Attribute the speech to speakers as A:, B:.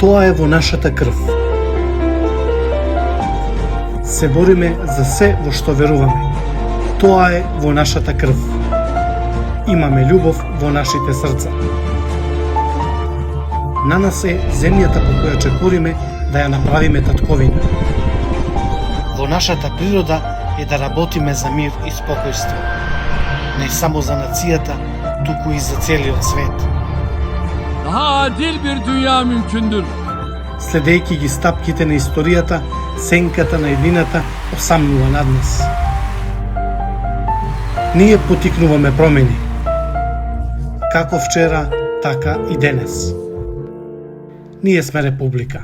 A: Тоа е во нашата крв. Се бориме за се во што веруваме. Тоа е во нашата крв. Имаме љубов во нашите срца. На нас е земјата по која чекориме да ја направиме татковина. Во нашата природа е да работиме за мир и спокојство. Не само за нацијата, туку и за целиот свет.
B: Daha adil bir dünya mümkündür.
A: Следејќи ги стапките на историјата, сенката на еднината осамнува над нас. Ние потикнуваме промени. Како вчера, така и денес. Ние сме република.